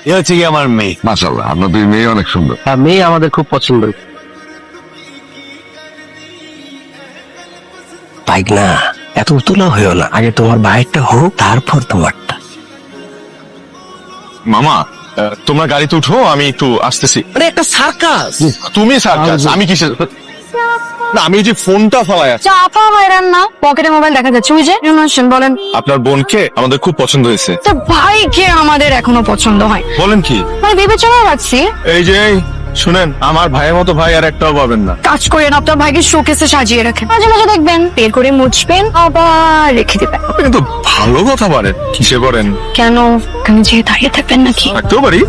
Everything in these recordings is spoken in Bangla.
এ হচ্ছে কি আমার মেয়ে। মাশাআল্লাহ, আপনাদের মেয়ে অনেক সুন্দর। মেয়ে আমাদের খুব পছন্দ। বাইক না, এত উতলা হইও না, আগে তোমার বাইকটা হোক তারপর তোমারটা। মামা, তোমরা গাড়িতে উঠো, আমি একটু আসতেছি। মানে একটা সার্কাস। তুমি সার্কাস, আমি কিসের? না, আমি যে ফোনটা ফেলায় আছি। চাপা বাইরান না, পকেটে মোবাইল দেখা যাচ্ছে। ওই যে শুনুন, বলেন। আপনার বোনকে আমাদের খুব পছন্দ হয়েছে। তো ভাইকে আমাদের এখনো পছন্দ হয়। বলেন কি? মানে বিবেচনা রাখছি। এই যে শুনেন, আমার ভাইয়ের মতো ভাই আর একটাও পাবেন না। কাজ করেন, আপনার ভাইকে শোকেসে সাজিয়ে রাখেন, মাঝে মাঝে দেখবেন বের করে মুছবেন, আবার রেখে দিবেন। আপনি কিন্তু ভালো কথা পারেন। কিসে করেন? কেন, ওখানে যেয়ে দাঁড়িয়ে থাকবেন নাকি? থাকতেও পারি।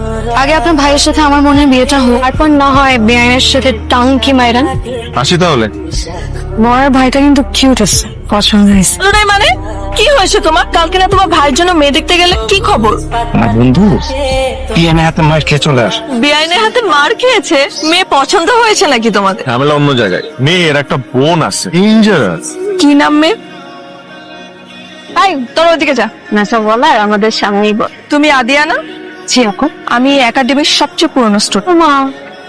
আগে আপনার ভাইয়ের সাথে আমার মনে হয় বিয়েটা হোক, তারপর না হয় বেআইনের সাথে টাঙ্কি মাইরান। আসি তাহলে। বড় ভাইটা কিন্তু কিউট আছে, পছন্দ হয়েছে। মানে কি হয়েছে তোমার? কালকে না তোমার ভাইয়ের জন্য মেয়ে দেখতে গেলে, কি খবর? আমার বন্ধু পিয়ানের হাতে মার খেয়ে চলে আস। বেআইনের হাতে মার খেয়েছে? মেয়ে পছন্দ হয়েছে নাকি তোমাদের? ঝামেলা অন্য জায়গায়। মেয়ের একটা বোন আছে, ডেঞ্জারাস। কি নাম মেয়ে? তোর ওদিকে যা। না সব বলার আমাদের সামনেই বল। তুমি আদিয়া না? জি আপু। আমি একাডেমির সবচেয়ে পুরনো স্টুডেন্ট। মা,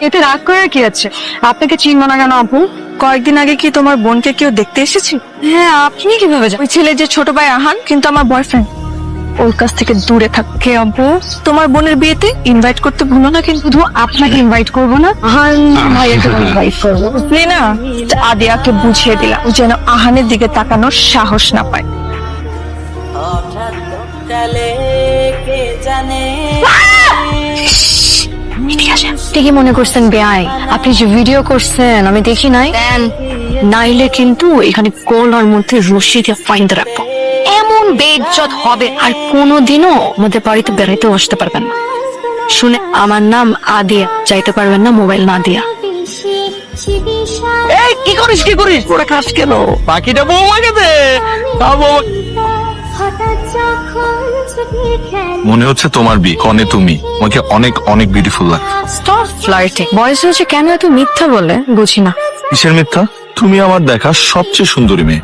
এতে রাগ করে কি আছে? আপনাকে চিনব না কেন আপু? কয়েকদিন আগে কি তোমার বোনকে কেউ দেখতে এসেছি? হ্যাঁ, আপনি কিভাবে জানেন? ওই ছেলে যে ছোট ভাই আহান, কিন্তু আমার বয়ফ্রেন্ড। ওর কাছ থেকে দূরে থাক। কে আপু? তোমার বোনের বিয়েতে ইনভাইট করতে ভুলো না কিন্তু। শুধু আপনাকে ইনভাইট করবো না, আহান ভাইয়াকে ইনভাইট করবো। বুঝলি না? আদিয়াকে বুঝিয়ে দিলাম, ও যেন আহানের দিকে তাকানোর সাহস না পায়। ঠিকই মনে করছেন বেআই, আপনি যে ভিডিও করছেন আমি দেখি নাই। নাইলে কিন্তু এখানে কলার মধ্যে রশি দিয়ে ফাইন্দে রাখবো, এমন বেইজ্জত হবে আর কোনোদিনও আমাদের বাড়িতে বেড়াইতেও আসতে পারবেন না। শুনে আমার নাম আদিয়া, যাইতে পারবেন না মোবাইল না দিয়া। এই কি করিস পুরো খাস কেন? বাকিটা বৌমাকে দে। তাও বৌমা মনে হচ্ছে তোমার বিয়ে, কনে তুমি। তোমাকে অনেক অনেক বিউটিফুল লাগে। Stop flirting. বয়স হচ্ছে কেন এত মিথ্যা বলে বুঝি না। কিসের মিথ্যা? তুমি আমার দেখা সবচেয়ে সুন্দরী মেয়ে।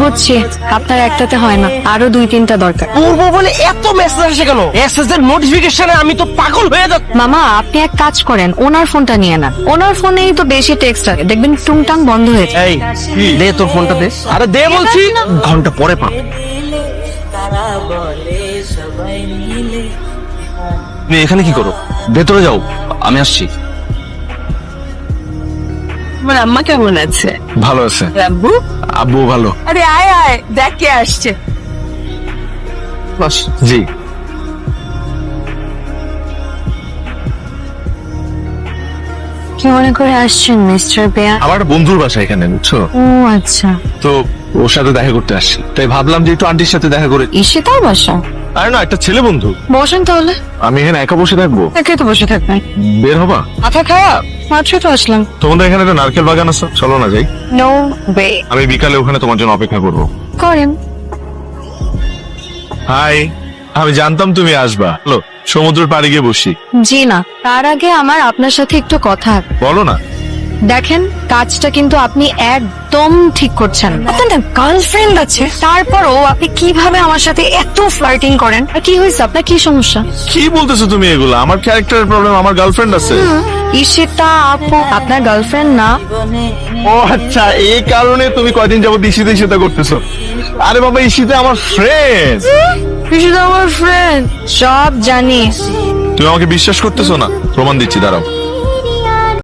বুঝছি, আপনার একটাতে হয় না, আরো 2-3টা দরকার। পূর্ব বলে এত মেসেজ আসে কেন? এসএস এর নোটিফিকেশনে আমি তো পাগল হয়ে যাচ্ছি। মামা, আপনি এক কাজ করেন, ওনার ফোনটা নিয়ে নেন। ওনার ফোনেই তো বেশি টেক্সট আছে, দেখবেন টুংটাং বন্ধ হয়ে যায়। এই দে তোর ফোনটা দে। আরে দে বলছি। ঘন্টা পরে পা। তুমি এখানে কি করো? ভেতরে যাও, আমি আসছি। আমার আম্মা কেমন আছে? ভালো আছে। আব্বু? আব্বু ভালো। আরে আয় আয়, দেখ কে আসছে। বাস। জি। কি মনে করে আসছেন মিস্টার বেয়া? আমার একটা বন্ধুর বাসা এখানে, বুঝছো? ও আচ্ছা, তো ওর সাথে দেখা করতে আসছি, তাই ভাবলাম যে একটু আন্টির সাথে দেখা করে। ঈশিতার বাসা? আরে না, একটা ছেলে বন্ধু। বসেন তাহলে। আমি এখানে একা বসে থাকবো? একে তো বসে থাকবেন। বের হবা? মাথা খারাপ? মাত্র তো আসলাম। তোমাদের এখানে একটা নারকেল বাগান আছে, চলো না যাই। No way. আমি বিকালে ওখানে তোমার জন্য অপেক্ষা করবো। করেন। হাই, আমি জানতাম তুমি আসবা। হ্যালো, সমুদ্রের পাড়ে গিয়ে বসি। জি না, তার আগে আমার আপনার সাথে একটু কথা আছে। বলো না। দেখেন, কাজটা কিন্তু আপনি একদম ঠিক করছেন। আপনার গার্লফ্রেন্ড আছে, তারপরও আপনি কিভাবে আমার সাথে এত ফ্লার্টিং করেন? আর কি হয়েছে, আপনার কি সমস্যা? কি বলতেছো তুমি এগুলো? আমার ক্যারেক্টারের প্রবলেম, আমার গার্লফ্রেন্ড আছে। ঈশিতা আপু আপনার গার্লফ্রেন্ড না? ও আচ্ছা, এই কারণে তুমি কয়দিন যাবত ঈশিতা ঈশিতা করতেছো। আরে বাবা, ঈশিতা আমার ফ্রেন্ড। ঈশিতা আমার ফ্রেন্ড, সব জানি। তুমি আমাকে বিশ্বাস করতেছো না? প্রমাণ দিচ্ছি, দাঁড়াও।